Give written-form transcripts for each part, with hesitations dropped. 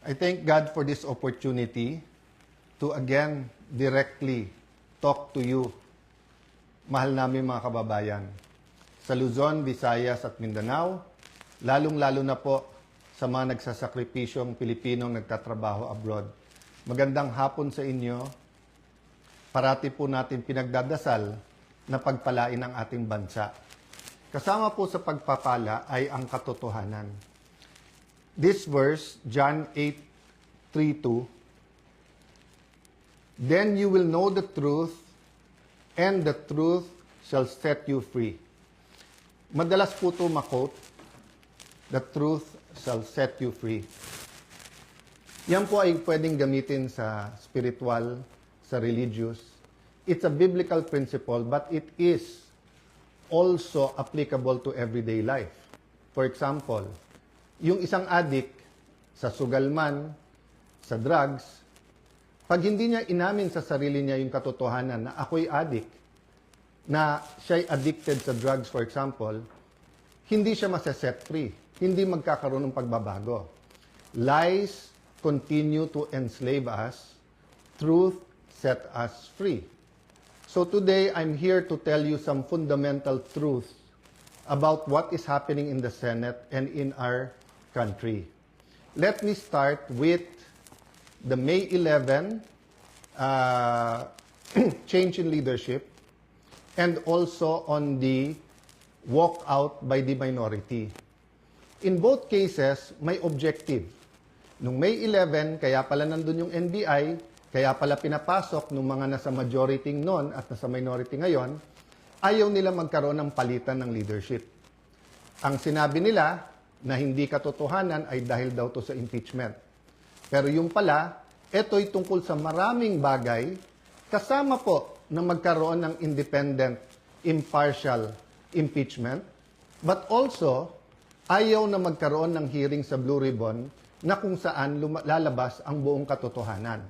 I thank God for this opportunity to again directly talk to you, mahal namin mga kababayan, sa Luzon, Visayas at Mindanao, lalong-lalo na po sa mga nagsasakripisyong Pilipinong nagtatrabaho abroad. Magandang hapon sa inyo. Parati po natin pinagdadasal na pagpalain ang ating bansa. Kasama po sa pagpapala ay ang katotohanan. This verse, John 8:3-2, "Then you will know the truth, and the truth shall set you free." Madalas po ito makot, "The truth shall set you free." Yan po ay pwedeng gamitin sa spiritual, sa religious. It's a biblical principle, but it is also applicable to everyday life. For example, yung isang addict sa sugalman, sa drugs, pag hindi niya inamin sa sarili niya yung katotohanan na ako'y addict, na siya'y addicted sa drugs, for example, hindi siya masaset free. Hindi magkakaroon ng pagbabago. Lies continue to enslave us. Truth set us free. So today, I'm here to tell you some fundamental truths about what is happening in the Senate and in our country. Let me start with the May 11 change in leadership and also on the walkout by the minority. In both cases, may objective. Nung May 11, kaya pala nandun yung NBI, kaya pala pinapasok ng mga nasa majority noon at nasa minority ngayon, ayaw nila magkaroon ng palitan ng leadership. Ang sinabi nila na hindi katotohanan ay dahil daw to sa impeachment. Pero yung pala, ito'y tungkol sa maraming bagay, kasama po na magkaroon ng independent, impartial impeachment, but also, ayaw na magkaroon ng hearing sa Blue Ribbon na kung saan lalabas ang buong katotohanan.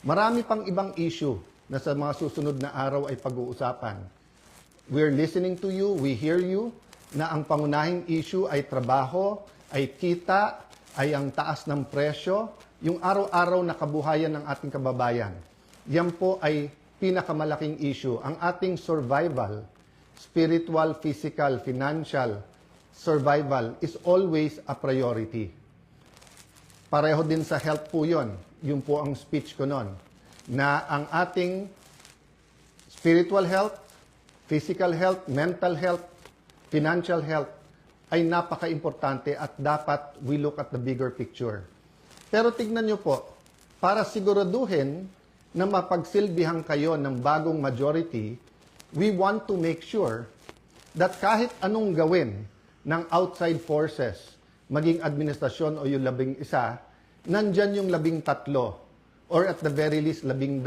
Marami pang ibang issue na sa mga susunod na araw ay pag-uusapan. We're listening to you, we hear you, na ang pangunahing issue ay trabaho, ay kita, ay ang taas ng presyo, yung araw-araw na kabuhayan ng ating kababayan. Yan po ay pinakamalaking issue. Ang ating survival, spiritual, physical, financial survival is always a priority. Pareho din sa health po yun. Yun po ang speech ko noon. Na ang ating spiritual health, physical health, mental health, financial health ay napaka-importante at dapat we look at the bigger picture. Pero tignan nyo po, para siguraduhin na mapagsilbihan kayo ng bagong majority, we want to make sure that kahit anong gawin ng outside forces, maging administrasyon o yung 11, nandyan yung 13 or at the very least 12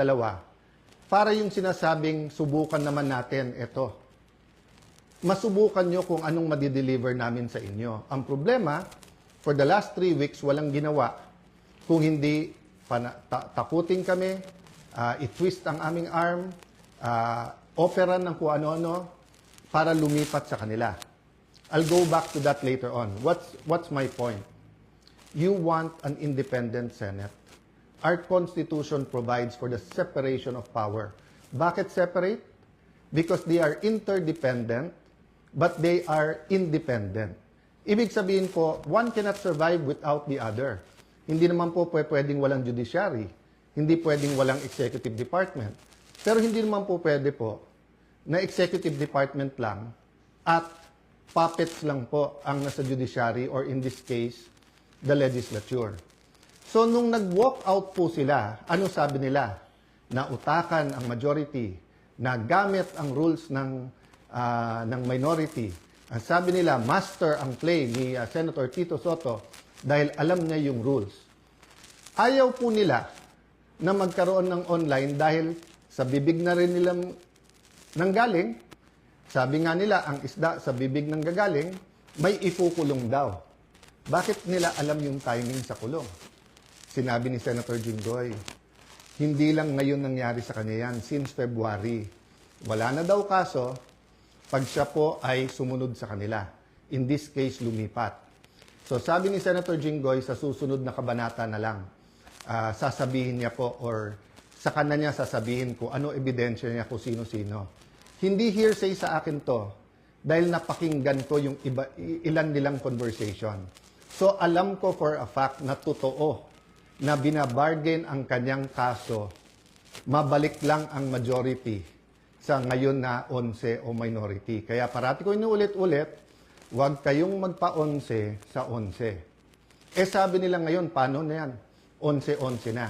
para yung sinasabing subukan naman natin ito. Masubukan nyo kung anong madideliver namin sa inyo. Ang problema, for the last 3 weeks, walang ginawa kung hindi takutin kami, i-twist ang aming arm, operan ng kung ano-ano para lumipat sa kanila. I'll go back to that later on. What's my point? You want an independent Senate. Our Constitution provides for the separation of power. Bakit separate? Because they are interdependent, but they are independent. Ibig sabihin po, one cannot survive without the other. Hindi naman po pwedeng walang judiciary. Hindi pwedeng walang executive department. Pero hindi naman po pwede po na executive department lang at puppets lang po ang nasa judiciary or in this case, the legislature. So nung nag-walk out po sila, ano sabi nila? Na utakan ang majority, na gamit ang rules ng minority. Ang sabi nila, master ang play ni Senator Tito Sotto dahil alam niya yung rules. Ayaw po nila na magkaroon ng online dahil sa bibig na rin nilang nanggaling. Sabi nga nila, ang isda sa bibig ng gagaling, may ikukulong daw. Bakit nila alam yung timing sa kulong? Sinabi ni Senator Jinggoy, hindi lang ngayon nangyari sa kanya yan, since February. Wala na daw kaso, pag siya po ay sumunod sa kanila. In this case, lumipat. So sabi ni Senator Jinggoy, sa susunod na kabanata na lang, sasabihin niya po or sa kanya niya sasabihin ko ano ebidensya niya kung sino-sino. Hindi hearsay sa akin to dahil napakinggan ko yung ilan nilang conversation. So alam ko for a fact na totoo na binabargain ang kanyang kaso, mabalik lang ang majority sa ngayon na 11 o minority. Kaya parati ko inuulit-ulit, huwag kayong magpa-11 sa 11. Sabi nila ngayon, paano na yan? 11-11 na.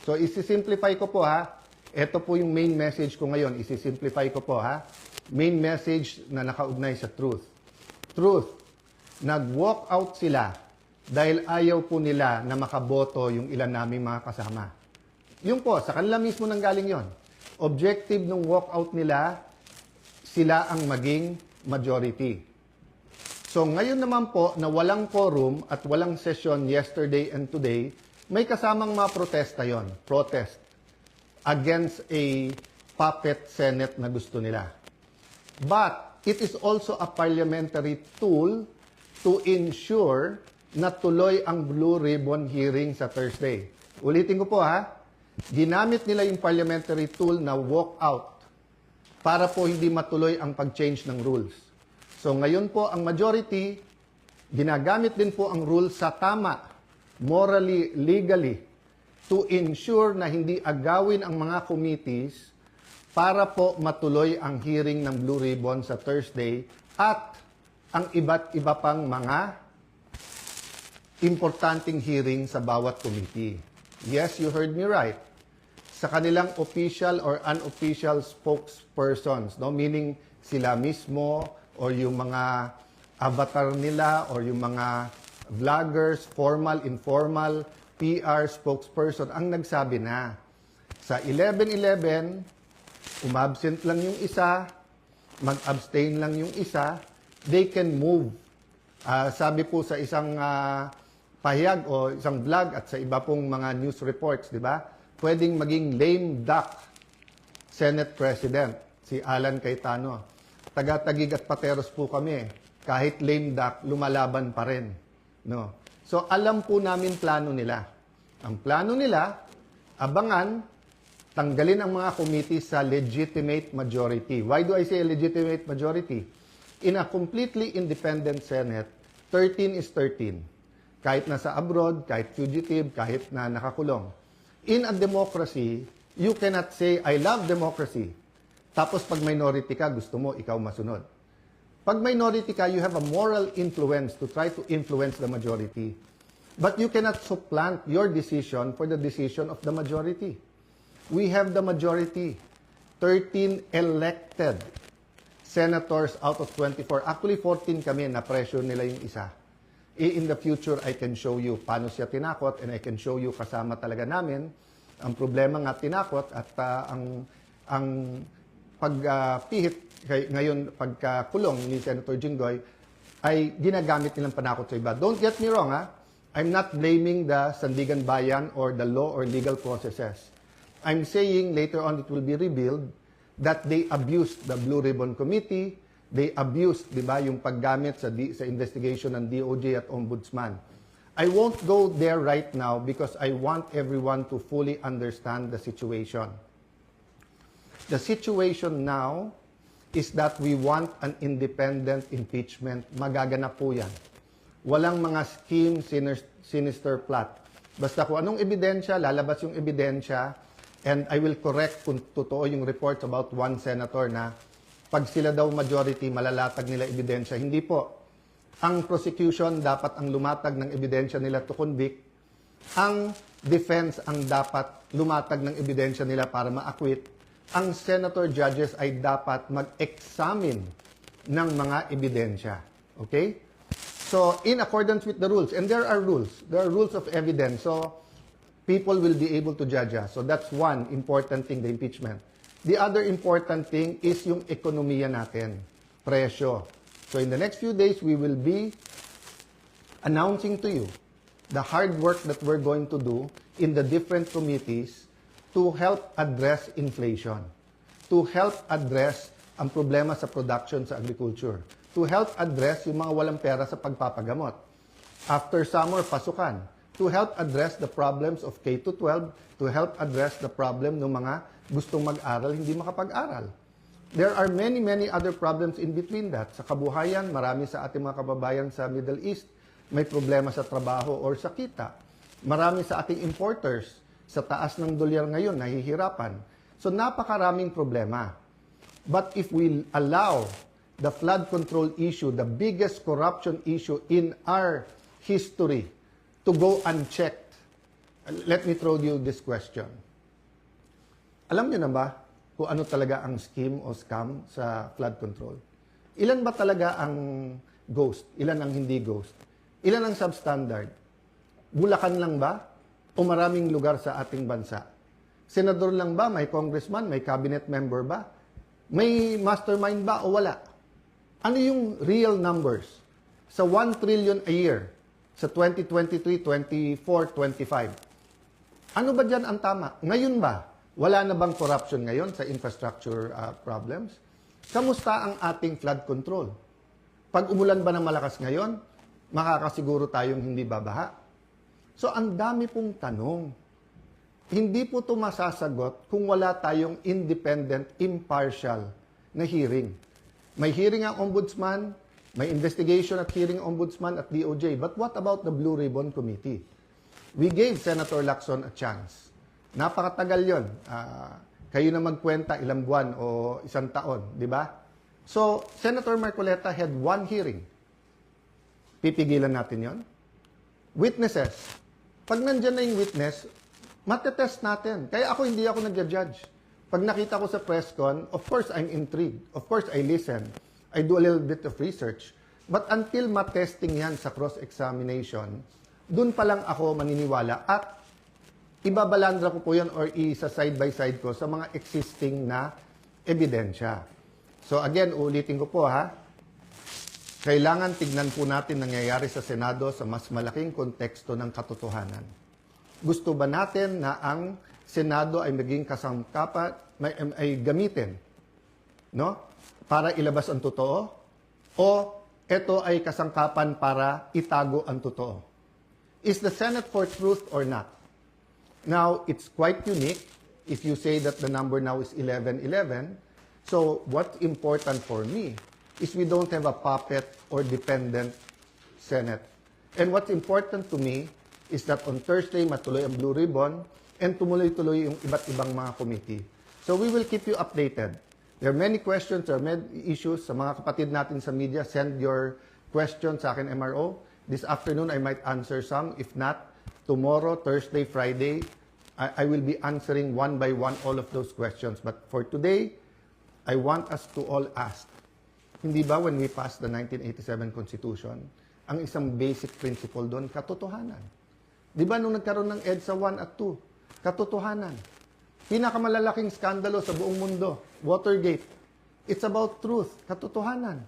So, isi-simplify ko po ha. Ito po yung main message ko ngayon. Isi-simplify ko po ha. Main message na nakaugnay sa truth. Truth. Nag-walk out sila dahil ayaw po nila na makaboto yung ilan naming mga kasama. Yung po, sa kanila mismo nanggaling yon. Objective ng walk out nila, sila ang maging majority. So ngayon naman po na walang quorum at walang session yesterday and today, may kasamang mga protesta yon, protest against a puppet Senate na gusto nila. But it is also a parliamentary tool to ensure na tuloy ang Blue Ribbon hearing sa Thursday. Ulitin ko po ha, ginamit nila yung parliamentary tool na walk out para po hindi matuloy ang pag-change ng rules. So ngayon po ang majority, ginagamit din po ang rules sa tama, morally, legally, to ensure na hindi agawin ang mga committees para po matuloy ang hearing ng Blue Ribbon sa Thursday at ang iba't iba pang mga importanteng hearing sa bawat committee. Yes, you heard me right. Sa kanilang official or unofficial spokespersons, no? Meaning sila mismo, or yung mga avatar nila, or yung mga vloggers, formal, informal, PR spokesperson, ang nagsabi na. Sa 11-11, umabsent lang yung isa, mag-abstain lang yung isa, they can move. Sabi po sa isang pahayag o isang vlog at sa iba pong mga news reports, di ba? Pwedeng maging lame duck Senate President, si Alan Cayetano. Taga-Tagig at Pateros po kami. Kahit lame duck, lumalaban pa rin. No? So, alam po namin plano nila. Ang plano nila, abangan, tanggalin ang mga committee sa legitimate majority. Why do I say legitimate majority? In a completely independent Senate, 13 is 13. Kahit nasa abroad, kahit fugitive, kahit na nakakulong. In a democracy, you cannot say, I love democracy. Tapos pag minority ka, gusto mo, ikaw masunod. Pag minority ka, you have a moral influence to try to influence the majority. But you cannot supplant your decision for the decision of the majority. We have the majority. 13 elected senators out of 24. Actually, 14 kami, na-pressure nila yung isa. In the future, I can show you paano siya tinakot and I can show you kasama talaga namin. Ang problema nga tinakot at ang pagpihit ngayon pagkakulong ni Senator Jinggoy ay ginagamit nilang panakot sa iba. Don't get me wrong, ha? I'm not blaming the Sandigan Bayan or the law or legal processes. I'm saying later on it will be revealed that they abused the Blue Ribbon Committee, they abused, di ba, yung paggamit sa investigation ng DOJ at Ombudsman. I won't go there right now because I want everyone to fully understand the situation. The situation now is that we want an independent impeachment. Magaganap po yan. Walang mga scheme, sinister plot. Basta kung anong ebidensya, lalabas yung ebidensya, and I will correct kung totoo yung reports about one senator na pag sila daw majority, malalatag nila ebidensya. Hindi po. Ang prosecution dapat ang lumatag ng ebidensya nila to convict. Ang defense ang dapat lumatag ng ebidensya nila para ma-acquit. Ang senator judges ay dapat mag-examine ng mga ebidensya. Okay? So, in accordance with the rules, and there are rules of evidence, so people will be able to judge us. So that's one important thing, the impeachment. The other important thing is yung ekonomiya natin, presyo. So in the next few days, we will be announcing to you the hard work that we're going to do in the different committees to help address inflation, to help address ang problema sa production sa agriculture, to help address yung mga walang pera sa pagpapagamot. After summer, pasukan. To help address the problems of K-12, to help address the problem ng mga gustong mag-aral, hindi makapag-aral. There are many, many other problems in between that. Sa kabuhayan, marami sa ating mga kababayan sa Middle East may problema sa trabaho or sa kita. Marami sa ating importers sa taas ng dolyar ngayon, nahihirapan. So napakaraming problema. But if we allow the flood control issue, the biggest corruption issue in our history, to go unchecked, let me throw you this question. Alam niyo na ba kung ano talaga ang scheme o scam sa flood control? Ilan ba talaga ang ghost? Ilan ang hindi ghost? Ilan ang substandard? Bulacan lang ba? O maraming lugar sa ating bansa? Senador lang ba? May congressman? May cabinet member ba? May mastermind ba o wala? Ano yung real numbers? Sa 1 trillion a year, sa 2023, 24, 25. Ano ba dyan ang tama? Ngayon ba? Wala na bang corruption ngayon sa infrastructure problems? Kamusta ang ating flood control? Pag umulan ba ng malakas ngayon, makakasiguro tayong hindi babaha? So, ang dami pong tanong. Hindi po ito masasagot kung wala tayong independent, impartial na hearing. May hearing ang ombudsman, may investigation at hearing ombudsman at DOJ. But what about the Blue Ribbon Committee? We gave Senator Lacson a chance. Napakatagal yon. Kayo na magkwenta ilang buwan o isang taon, di ba? So, Senator Marcoleta had one hearing. Pipigilan natin yon. Witnesses. Pag nandyan na yung witness, matetest natin. Kaya ako, hindi ako nag-judge. Pag nakita ko sa press con, of course, I'm intrigued. Of course, I listen. I do a little bit of research. But until matesting yan sa cross-examination, dun pa lang ako maniniwala at ibabalandra ko po yan or isa side-by-side ko sa mga existing na ebidensya. So again, uulitin ko po ha, kailangan tignan po natin nangyayari sa Senado sa mas malaking konteksto ng katotohanan. Gusto ba natin na ang Senado ay maging kasangkapan, ay gamitin, no? Para ilabas ang totoo? O ito ay kasangkapan para itago ang totoo? Is the Senate for truth or not? Now, it's quite unique if you say that the number now is 11-11. So, what's important for me is we don't have a puppet or dependent Senate. And what's important to me is that on Thursday, matuloy ang Blue Ribbon and tumuloy-tuloy yung iba't ibang mga committee. So, we will keep you updated. There are many questions, there are many issues. Sa mga kapatid natin sa media, send your questions sa akin, MRO. This afternoon, I might answer some. If not, tomorrow, Thursday, Friday, I will be answering one by one all of those questions. But for today, I want us to all ask, hindi ba when we passed the 1987 Constitution, ang isang basic principle doon, katotohanan. Di ba nung nagkaroon ng EDSA 1 at 2, katotohanan. Pinakamalalaking skandalo sa buong mundo, Watergate. It's about truth, katotohanan.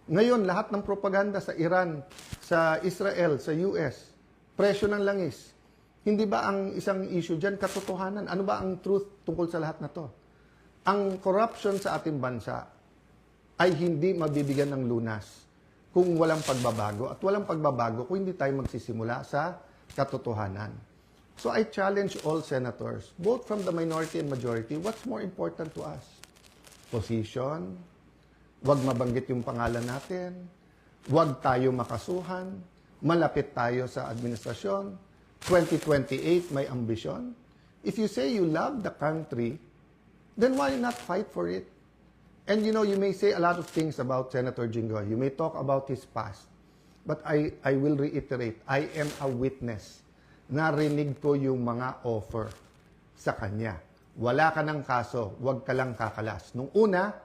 Ngayon, lahat ng propaganda sa Iran, sa Israel, sa US, presyo ng langis. Hindi ba ang isang issue dyan, katotohanan? Ano ba ang truth tungkol sa lahat na to? Ang corruption sa ating bansa ay hindi mabibigyan ng lunas kung walang pagbabago. At walang pagbabago kung hindi tayo magsisimula sa katotohanan. So I challenge all senators, both from the minority and majority, what's more important to us? Position, wag mabanggit yung pangalan natin, wag tayo makasuhan, malapit tayo sa administrasyon, 2028 may ambisyon. If you say you love the country, then why not fight for it? And you know, you may say a lot of things about Senator Jinggoy. You may talk about his past. But I will reiterate, I am a witness. Narinig ko yung mga offer sa kanya. Wala ka ng kaso, wag ka lang kakalas. Nung una,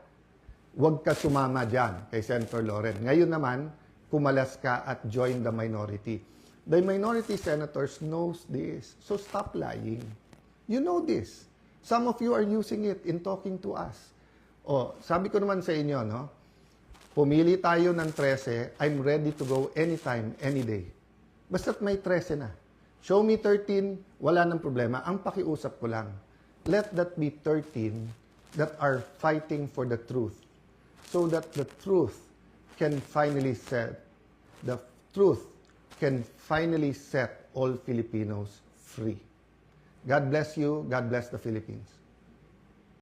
wag ka sumama dyan kay Senator Loren. Ngayon naman, kumalas ka at join the minority. The minority senators knows this. So stop lying. You know this. Some of you are using it in talking to us. Oh, sabi ko naman sa inyo, no? Pumili tayo ng 13, I'm ready to go anytime, any day. Basta't may 13 na. Show me 13, wala nang problema. Ang pakiusap ko lang, let that be 13 that are fighting for the truth. So that the truth can finally set, the truth can finally set all Filipinos free. God bless you. God bless the Philippines.